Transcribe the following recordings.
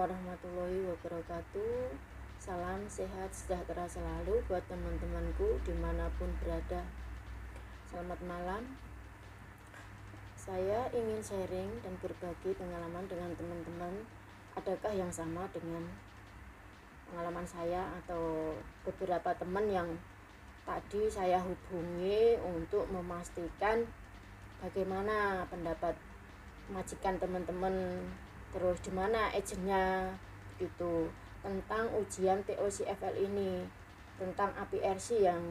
warahmatullahi wabarakatuh. Salam sehat sejahtera selalu buat teman-temanku dimanapun berada. Selamat malam. Saya ingin sharing dan berbagi pengalaman dengan teman-teman. Adakah yang sama dengan pengalaman saya atau beberapa teman yang tadi saya hubungi untuk memastikan bagaimana pendapat majikan teman-teman, terus di mana agennya gitu, tentang ujian TOCFL ini, tentang APRC yang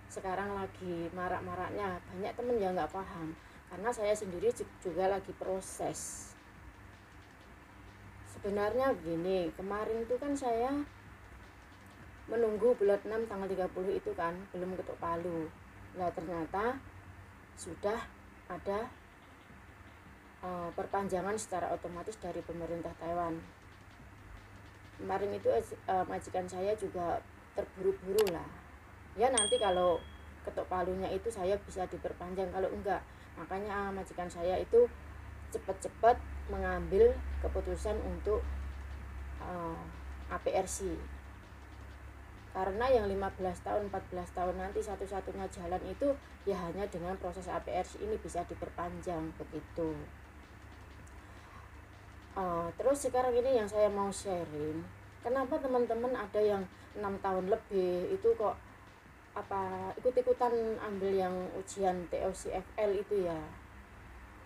sekarang lagi marak-maraknya. Banyak temen yang nggak paham, karena saya sendiri juga lagi proses. Sebenarnya begini, kemarin itu kan saya menunggu bulan 6 tanggal 30 itu kan belum ketok palu. Nah ternyata sudah ada perpanjangan secara otomatis dari pemerintah Taiwan. Kemarin itu majikan saya juga terburu-buru lah. Ya nanti kalau ketok palunya itu saya bisa diperpanjang, kalau enggak makanya majikan saya itu cepat-cepat mengambil keputusan untuk APRC. Karena yang 15 tahun, 14 tahun nanti satu-satunya jalan itu ya hanya dengan proses APRC ini bisa diperpanjang begitu. Terus sekarang ini yang saya mau sharing, kenapa teman-teman ada yang 6 tahun lebih itu kok ikut-ikutan ambil yang ujian TOCFL itu ya.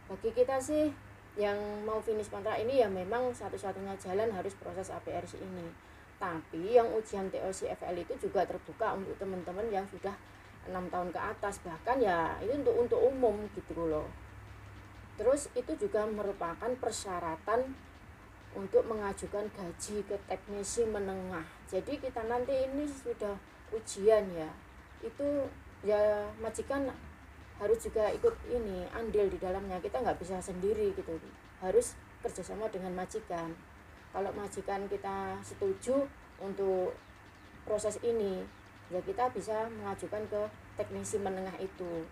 Bagi kita sih yang mau finish kontrak ini ya memang satu-satunya jalan harus proses APRC ini. Tapi yang ujian TOCFL itu juga terbuka untuk teman-teman yang sudah 6 tahun ke atas, bahkan ya itu untuk umum gitu loh. Terus itu juga merupakan persyaratan untuk mengajukan gaji ke teknisi menengah. Jadi kita nanti ini sudah ujian ya, itu ya majikan harus juga ikut ini andil di dalamnya. Kita nggak bisa sendiri gitu, harus kerjasama dengan majikan. Kalau majikan kita setuju untuk proses ini, ya kita bisa mengajukan ke teknisi menengah itu.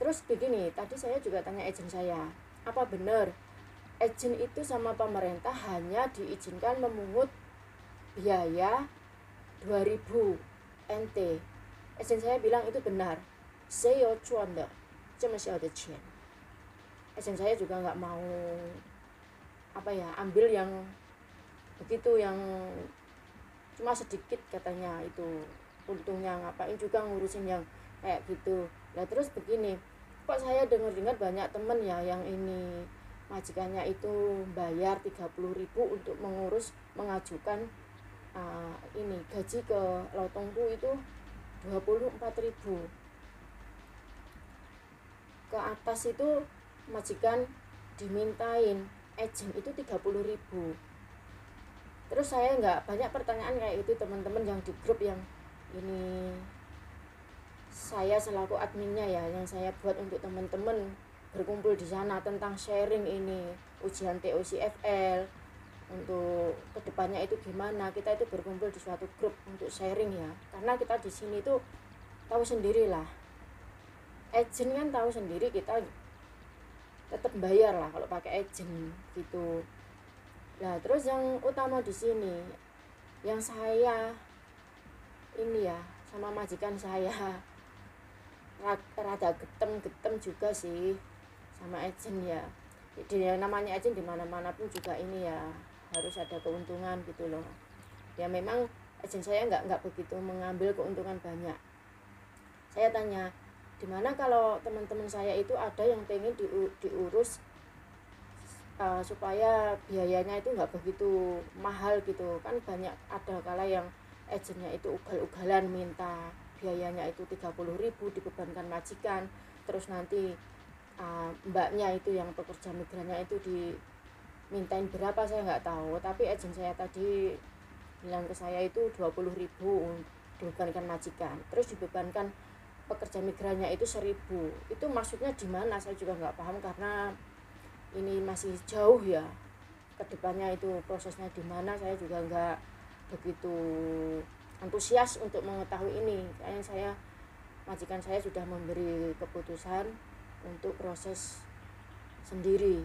Terus begini, tadi saya juga tanya agen saya, apa benar agen itu sama pemerintah hanya diizinkan memungut biaya 2000 NT? Agen saya bilang itu benar. Saya jual的这么小的钱. Agen saya juga nggak mau ambil yang begitu, yang cuma sedikit katanya itu untungnya, ngapain juga ngurusin yang kayak gitu. Nah terus begini, kok saya dengar banyak temen ya yang ini majikannya itu bayar 30.000 untuk mengajukan ini gaji ke lotongku itu 24.000 ke atas. Itu majikan dimintain agen itu 30.000. Terus saya nggak banyak pertanyaan kayak itu teman-teman yang di grup yang ini saya selaku adminnya ya, yang saya buat untuk teman-teman berkumpul di sana tentang sharing ini ujian TOCFL untuk kedepannya itu gimana. Kita itu berkumpul di suatu grup untuk sharing ya, karena kita di sini tuh tahu sendirilah, agen kan tahu sendiri kita tetap bayar lah kalau pakai agen gitu. Nah terus yang utama di sini yang saya ini ya sama majikan saya rada getem juga sih sama agen ya. Jadi namanya agen dimana-mana pun juga ini ya harus ada keuntungan gitu loh. Ya memang agen saya nggak begitu mengambil keuntungan banyak. Saya tanya, dimana kalau teman-teman saya itu ada yang pengen diurus supaya biayanya itu nggak begitu mahal gitu kan. Banyak ada kala yang agennya itu ugal-ugalan minta biayanya itu 30.000 dibebankan majikan. Terus nanti mbaknya itu yang pekerja migrannya itu dimintain berapa saya nggak tahu, tapi agen saya tadi bilang ke saya itu 20.000 dibebankan majikan, terus dibebankan pekerja migrannya itu 1.000. Itu maksudnya di mana saya juga nggak paham, karena ini masih jauh ya kedepannya itu prosesnya di mana. Saya juga nggak begitu antusias untuk mengetahui ini. Kayaknya majikan saya sudah memberi keputusan untuk proses sendiri.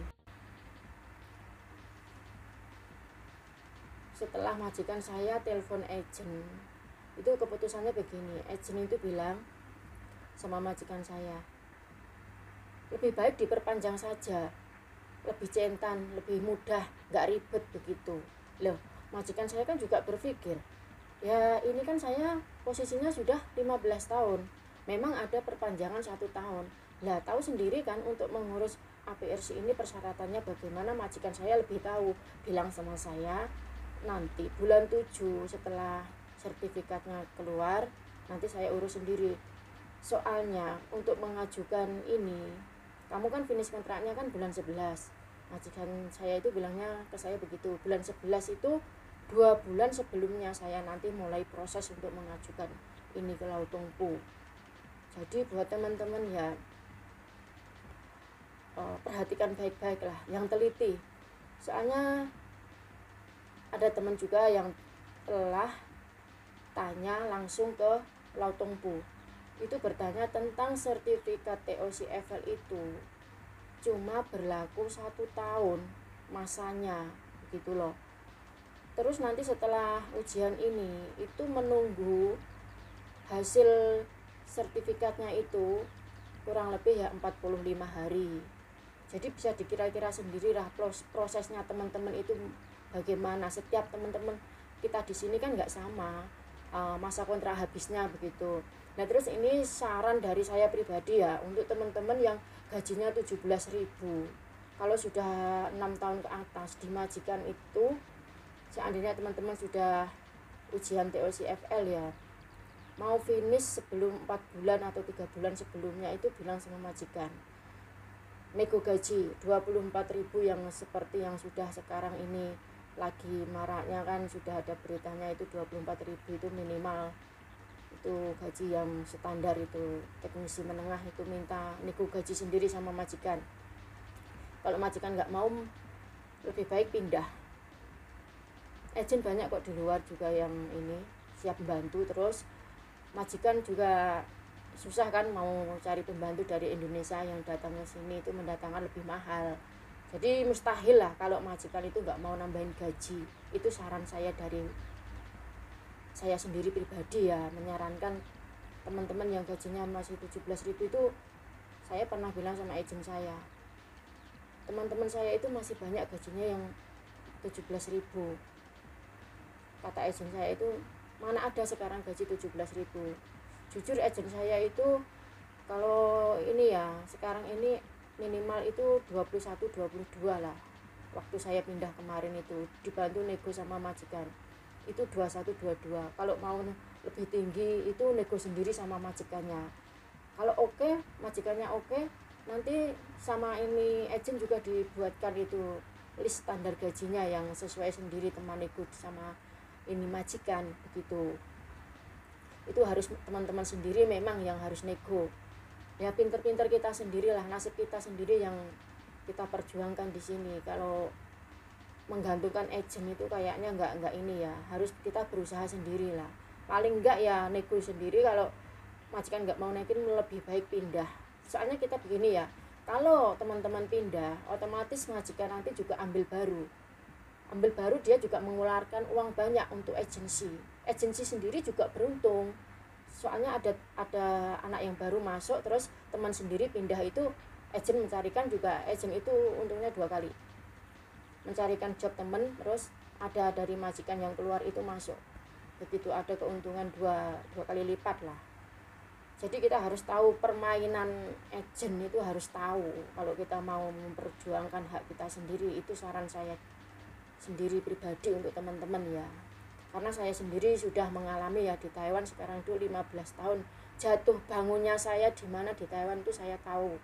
setelah majikan saya telepon agent. Itu keputusannya begini, agent itu bilang sama majikan saya, lebih baik diperpanjang saja, lebih centan, lebih mudah, nggak ribet begitu. Loh, majikan saya kan juga berpikir, ya ini kan saya posisinya sudah 15 tahun, memang ada perpanjangan 1 tahun. Lah tahu sendiri kan untuk mengurus APRC ini persyaratannya bagaimana, majikan saya lebih tahu. Bilang sama saya, nanti bulan 7 setelah sertifikatnya keluar, nanti saya urus sendiri. Soalnya untuk mengajukan ini, kamu kan finish kontraknya kan bulan 11. Majikan saya itu bilangnya ke saya begitu, bulan 11 itu 2 bulan sebelumnya saya nanti mulai proses untuk mengajukan ini ke Lautungpu. Jadi buat teman-teman ya, perhatikan baik-baik lah, yang teliti. Soalnya ada teman juga yang telah tanya langsung ke Lautungpu, itu bertanya tentang sertifikat TOCFL itu cuma berlaku 1 tahun masanya gitu loh. Terus nanti setelah ujian ini itu menunggu hasil sertifikatnya itu kurang lebih ya 45 hari. Jadi bisa dikira-kira sendiri lah prosesnya teman-teman itu bagaimana. Setiap teman-teman kita di sini kan nggak sama masa kontrak habisnya begitu. Nah terus ini saran dari saya pribadi ya, untuk teman-teman yang gajinya 17.000, kalau sudah 6 tahun ke atas di majikan itu, seandainya teman-teman sudah ujian TOCFL ya, mau finish sebelum 4 bulan atau 3 bulan sebelumnya itu bilang sama majikan, nego gaji 24.000 yang seperti yang sudah sekarang ini lagi maraknya kan, sudah ada beritanya itu 24.000 itu minimal, itu gaji yang standar. Itu teknisi menengah itu minta nego gaji sendiri sama majikan. Kalau majikan nggak mau, lebih baik pindah. Agent banyak kok di luar juga yang ini siap membantu. Terus majikan juga susah kan, mau cari pembantu dari Indonesia yang datang ke sini itu mendatangkan lebih mahal. Jadi mustahil lah kalau majikan itu nggak mau nambahin gaji. Itu saran saya dari saya sendiri pribadi ya, menyarankan teman-teman yang gajinya masih 17.000 itu. Saya pernah bilang sama agent saya, teman-teman saya itu masih banyak gajinya yang 17.000. Kata agent saya itu, mana ada sekarang gaji 17.000. Jujur agent saya itu kalau ini ya, sekarang ini minimal itu 21-22 lah. Waktu saya pindah kemarin itu dibantu nego sama majikan itu 21-22. Kalau mau lebih tinggi itu nego sendiri sama majikannya. Kalau oke, majikannya oke, nanti sama ini agent juga dibuatkan itu list standar gajinya yang sesuai sendiri, teman nego sama ini majikan begitu. Itu harus teman-teman sendiri memang yang harus nego. Ya pinter-pinter kita sendirilah, nasib kita sendiri yang kita perjuangkan di sini. Kalau menggantungkan agent itu kayaknya enggak ini ya, harus kita berusaha sendirilah. Paling enggak ya nego sendiri. Kalau majikan enggak mau naikin, lebih baik pindah. Soalnya kita begini ya, kalau teman-teman pindah, otomatis majikan nanti juga ambil baru dia juga mengeluarkan uang banyak untuk agensi sendiri juga beruntung. Soalnya ada anak yang baru masuk, terus teman sendiri pindah, itu agent mencarikan juga, agent itu untungnya 2 kali, mencarikan job teman, terus ada dari majikan yang keluar itu masuk, begitu ada keuntungan dua kali lipat lah. Jadi kita harus tahu permainan agent itu, harus tahu kalau kita mau memperjuangkan hak kita sendiri. Itu saran saya sendiri pribadi untuk teman-teman ya, karena saya sendiri sudah mengalami ya di Taiwan sekarang itu 15 tahun. Jatuh bangunnya saya di mana di Taiwan itu saya tahu.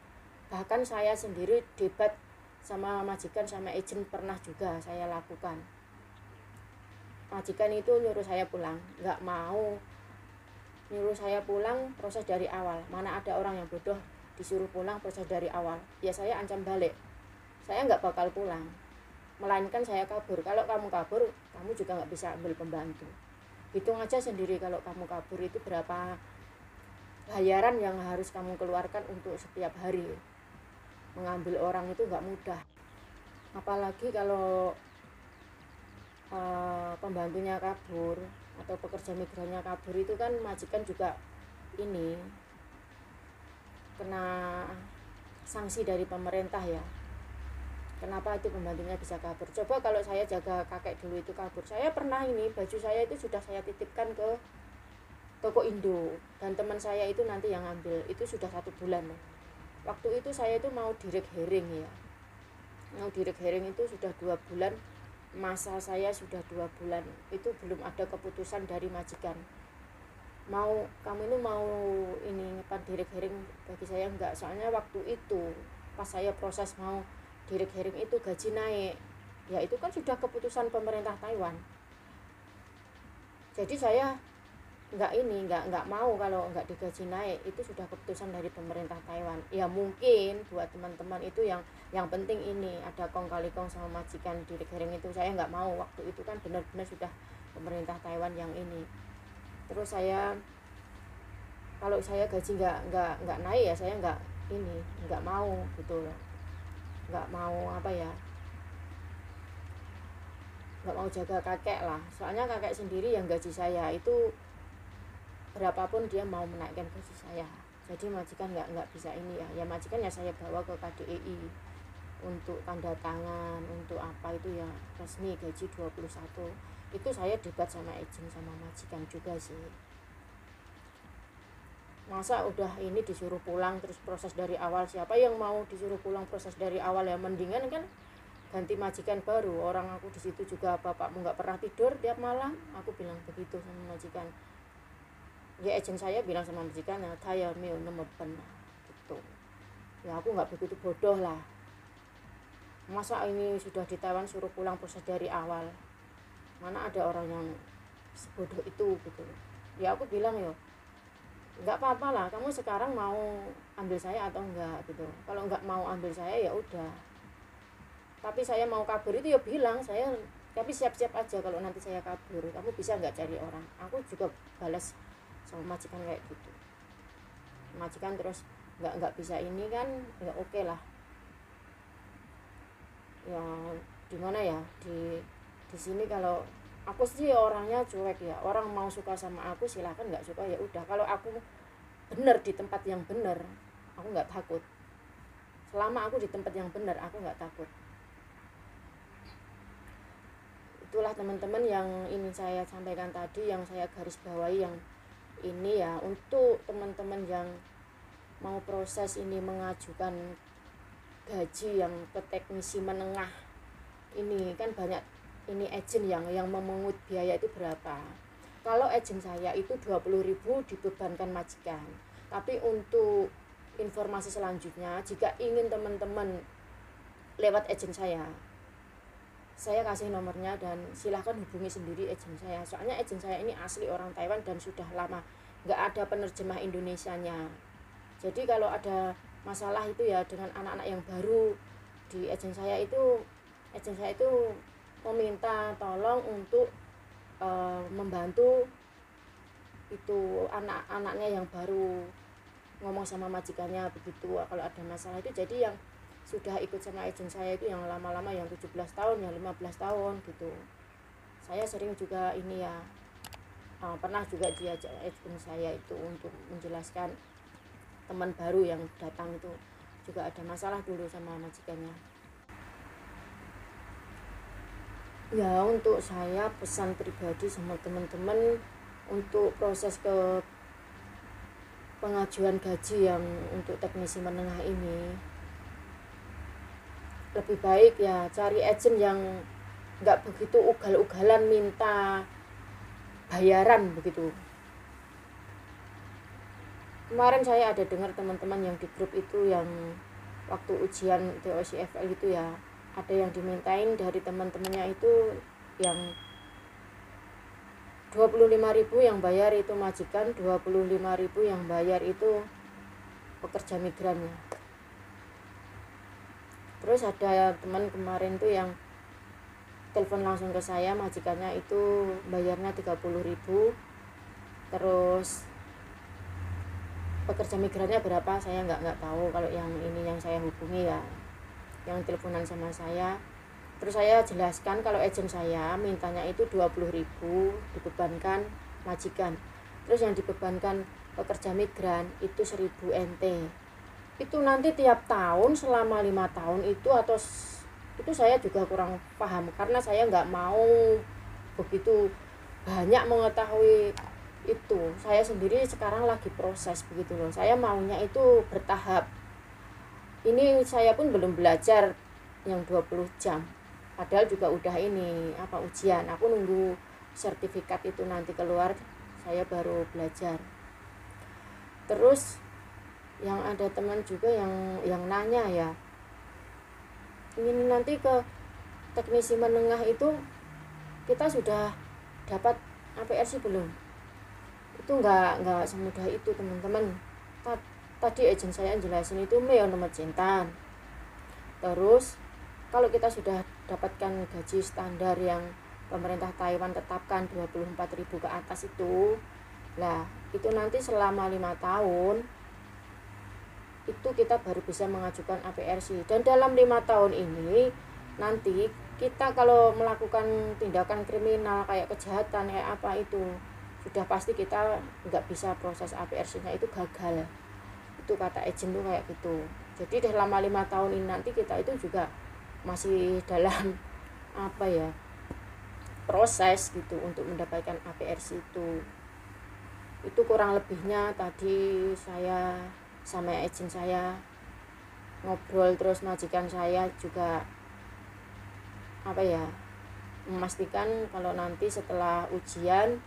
Bahkan saya sendiri debat sama majikan sama agent pernah juga saya lakukan. Majikan itu nyuruh saya pulang, nggak mau nyuruh saya pulang proses dari awal. Mana ada orang yang bodoh disuruh pulang proses dari awal. Ya saya ancam balik, saya nggak bakal pulang, melainkan saya kabur. Kalau kamu kabur, kamu juga nggak bisa ambil pembantu. Hitung aja sendiri, kalau kamu kabur itu berapa bayaran yang harus kamu keluarkan untuk setiap hari. Mengambil orang itu nggak mudah, apalagi kalau pembantunya kabur atau pekerja migrannya kabur, itu kan majikan juga ini kena sanksi dari pemerintah ya. Kenapa itu pembantunya bisa kabur? Coba kalau saya jaga kakek dulu itu kabur, saya pernah ini baju saya itu sudah saya titipkan ke toko Indo dan teman saya itu nanti yang ngambil, itu sudah 1 bulan. Waktu itu saya itu mau direct hearing ya, mau direct hearing itu sudah 2 bulan, masa saya sudah 2 bulan, itu belum ada keputusan dari majikan. Kamu ini mau ini direct hearing bagi saya enggak, soalnya waktu itu pas saya proses mau direct hearing itu gaji naik ya, itu kan sudah keputusan pemerintah Taiwan. Jadi saya nggak mau kalau nggak digaji naik, itu sudah keputusan dari pemerintah Taiwan. Ya mungkin buat teman-teman itu yang penting ini ada kong kali kong sama majikan direct hearing itu saya nggak mau. Waktu itu kan benar-benar sudah pemerintah Taiwan yang ini. Terus kalau saya gaji nggak naik ya saya nggak mau gitu loh, nggak mau nggak mau jaga kakek lah, soalnya kakek sendiri yang gaji saya itu berapapun dia mau menaikkan gaji saya. Jadi majikan nggak bisa ini ya majikan ya saya bawa ke KDEI untuk tanda tangan, untuk apa itu ya resmi gaji 21. Itu saya debat sama agent sama majikan juga sih. Masa udah ini disuruh pulang terus proses dari awal, siapa yang mau disuruh pulang proses dari awal ya, mendingan kan ganti majikan baru. Orang aku di situ juga bapakmu nggak pernah tidur tiap malam, aku bilang begitu sama majikan. Ya agent saya bilang sama majikan ya saya mau nomor benar gitu. Ya aku nggak begitu bodoh lah, masa ini sudah di Taiwan suruh pulang proses dari awal, mana ada orang yang sebodoh itu gitu. Ya aku bilang yo nggak apa-apa lah, kamu sekarang mau ambil saya atau enggak gitu. Kalau nggak mau ambil saya ya udah, tapi saya mau kabur itu ya bilang saya, tapi siap-siap aja kalau nanti saya kabur kamu bisa nggak cari orang. Aku juga balas sama majikan kayak gitu. Majikan terus nggak bisa ini kan ya oke lah ya, gimana ya, di sini kalau aku sih orangnya cuek ya, orang mau suka sama aku silahkan, nggak suka ya udah. Kalau aku benar di tempat yang benar aku nggak takut, selama aku di tempat yang benar aku nggak takut. Itulah teman-teman yang ingin saya sampaikan tadi, yang saya garis bawahi yang ini ya, untuk teman-teman yang mau proses ini mengajukan gaji yang ke teknisi menengah ini kan banyak ini agent yang memungut biaya itu berapa. Kalau agent saya itu 20.000 dibebankan majikan. Tapi untuk informasi selanjutnya jika ingin teman-teman lewat agent saya kasih nomornya dan silahkan hubungi sendiri agent saya. Soalnya agent saya ini asli orang Taiwan dan sudah lama nggak ada penerjemah Indonesianya. Jadi kalau ada masalah itu ya dengan anak-anak yang baru di agent saya itu meminta tolong untuk membantu itu anak-anaknya yang baru ngomong sama majikannya begitu kalau ada masalah itu. Jadi yang sudah ikut sama agent saya itu yang lama-lama, yang 17 tahun, yang 15 tahun gitu. Saya sering juga ini ya, pernah juga diajak agent saya itu untuk menjelaskan teman baru yang datang itu juga ada masalah dulu sama majikannya. Ya untuk saya pesan pribadi sama teman-teman untuk proses ke pengajuan gaji yang untuk teknisi menengah ini, lebih baik ya cari agent yang nggak begitu ugal-ugalan minta bayaran begitu. Kemarin saya ada dengar teman-teman yang di grup itu yang waktu ujian TOCFL itu ya, ada yang dimintain dari teman-temannya itu yang 25.000 yang bayar itu majikan, 25.000 yang bayar itu pekerja migrannya. Terus ada teman kemarin tuh yang telepon langsung ke saya, majikannya itu bayarnya 30.000, terus pekerja migrannya berapa saya nggak tahu. Kalau yang ini yang saya hubungi ya, yang teleponan sama saya Terus saya jelaskan kalau agent saya mintanya itu 20.000 dibebankan majikan. Terus yang dibebankan pekerja migran itu 1000 NT. Itu nanti tiap tahun selama 5 tahun itu, atau itu saya juga kurang paham karena saya nggak mau begitu banyak mengetahui itu. Saya sendiri sekarang lagi proses begitu loh. Saya maunya itu bertahap. Ini saya pun belum belajar yang 20 jam. Padahal juga udah ini ujian. Aku nunggu sertifikat itu nanti keluar, saya baru belajar. Terus yang ada teman juga yang nanya ya, ini nanti ke teknisi menengah itu kita sudah dapat APRC belum? Itu nggak semudah itu teman-teman. Tadi agent saya jelasin itu nomor centan. Terus kalau kita sudah dapatkan gaji standar yang pemerintah Taiwan tetapkan 24.000 ke atas itu, lah itu nanti selama 5 tahun itu kita baru bisa mengajukan APRC. Dan dalam 5 tahun ini nanti kita kalau melakukan tindakan kriminal kayak kejahatan kayak apa itu, sudah pasti kita nggak bisa proses APRC-nya, itu gagal. Itu kata agent tuh kayak gitu. Jadi selama 5 tahun ini nanti kita itu juga masih dalam proses gitu untuk mendapatkan APRC itu. Itu kurang lebihnya tadi saya sama agent saya ngobrol. Terus majikan saya juga memastikan kalau nanti setelah ujian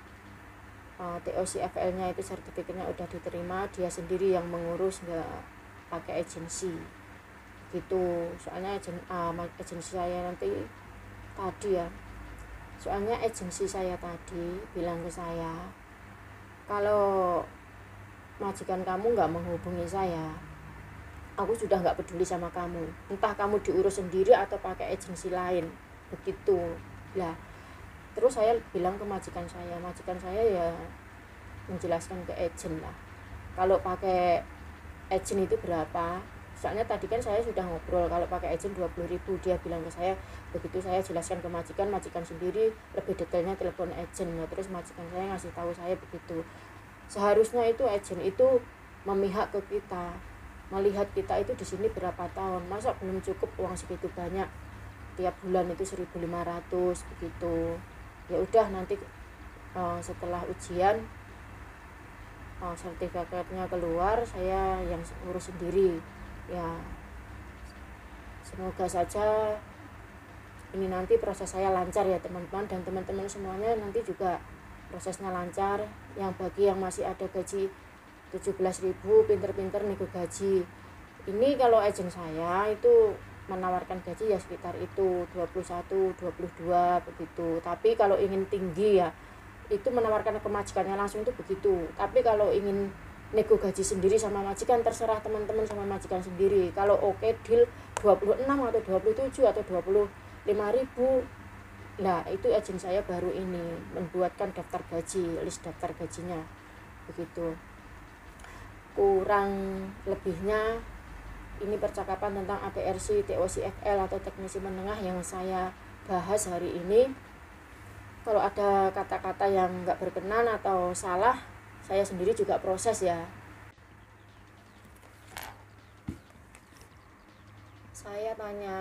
TOCFL-nya itu sertifikatnya udah diterima, dia sendiri yang mengurus, nggak pakai agensi gitu. Soalnya agensi saya tadi bilang ke saya, kalau majikan kamu nggak menghubungi saya, aku sudah nggak peduli sama kamu, entah kamu diurus sendiri atau pakai agensi lain, begitu lah. Terus saya bilang ke majikan saya ya menjelaskan ke agent lah, kalau pakai agent itu berapa. Soalnya tadi kan saya sudah ngobrol kalau pakai agent 20.000, dia bilang ke saya begitu. Saya jelaskan ke majikan sendiri lebih detailnya telepon agent. Terus majikan saya ngasih tahu saya begitu. Seharusnya itu agent itu memihak ke kita, melihat kita itu di sini berapa tahun, masa belum cukup uang segitu banyak, tiap bulan itu 1.500 begitu. Ya udah nanti setelah ujian sertifikatnya keluar, saya yang urus sendiri ya. Semoga saja ini nanti proses saya lancar ya teman-teman, dan teman-teman semuanya nanti juga prosesnya lancar. Yang bagi yang masih ada gaji 17.000, pinter-pinter nego gaji. Ini kalau agent saya itu menawarkan gaji ya sekitar itu 21, 22 begitu. Tapi kalau ingin tinggi ya itu menawarkan ke majikannya langsung itu begitu. Tapi kalau ingin nego gaji sendiri sama majikan, terserah teman-teman sama majikan sendiri. Kalau oke deal 26 atau 27 atau 25.000, nah itu agent saya baru ini membuatkan daftar gaji, list daftar gajinya begitu. Kurang lebihnya ini percakapan tentang APRC, TOCFL atau teknisi menengah yang saya bahas hari ini. Kalau ada kata-kata yang nggak berkenan atau salah, saya sendiri juga proses ya. Saya tanya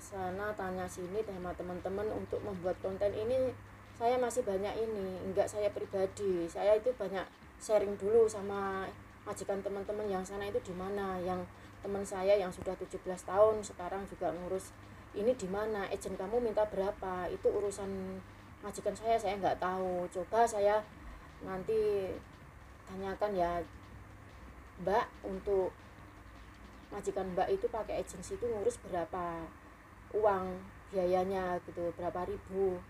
sana tanya sini sama teman-teman untuk membuat konten ini. Saya masih banyak ini, enggak saya pribadi, saya itu banyak sharing dulu sama majikan teman-teman yang sana itu di mana. Yang teman saya yang sudah 17 tahun sekarang juga ngurus ini di mana, agent kamu minta berapa, itu urusan majikan saya nggak tahu. Coba saya nanti tanyakan ya, Mbak, untuk majikan Mbak itu pakai agensi itu ngurus berapa uang biayanya gitu, berapa ribu.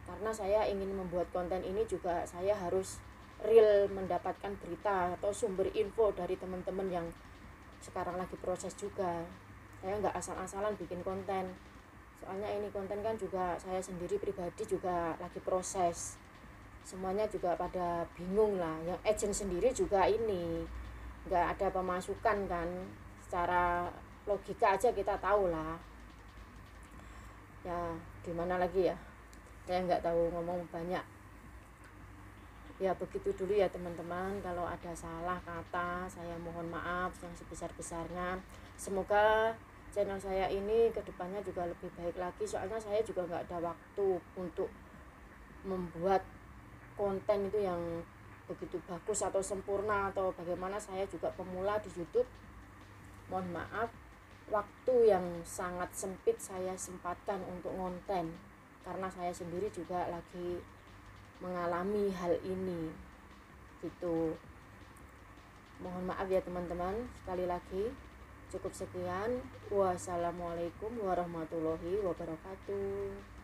Karena saya ingin membuat konten ini juga saya harus real mendapatkan berita atau sumber info dari teman-teman yang sekarang lagi proses juga. Saya nggak asal-asalan bikin konten, soalnya ini konten kan juga saya sendiri pribadi juga lagi proses. Semuanya juga pada bingung lah. Yang agent sendiri juga ini nggak ada pemasukan kan, secara logika aja kita tahu lah. Ya gimana lagi ya, saya nggak tahu ngomong banyak. Ya begitu dulu ya teman-teman, kalau ada salah kata saya mohon maaf yang sebesar-besarnya. Semoga channel saya ini kedepannya juga lebih baik lagi, soalnya saya juga nggak ada waktu untuk membuat konten itu yang begitu bagus atau sempurna atau bagaimana. Saya juga pemula di YouTube, mohon maaf. Waktu yang sangat sempit saya sempatkan untuk konten karena saya sendiri juga lagi mengalami hal ini gitu. Mohon maaf ya teman-teman, sekali lagi cukup sekian. Wassalamualaikum warahmatullahi wabarakatuh.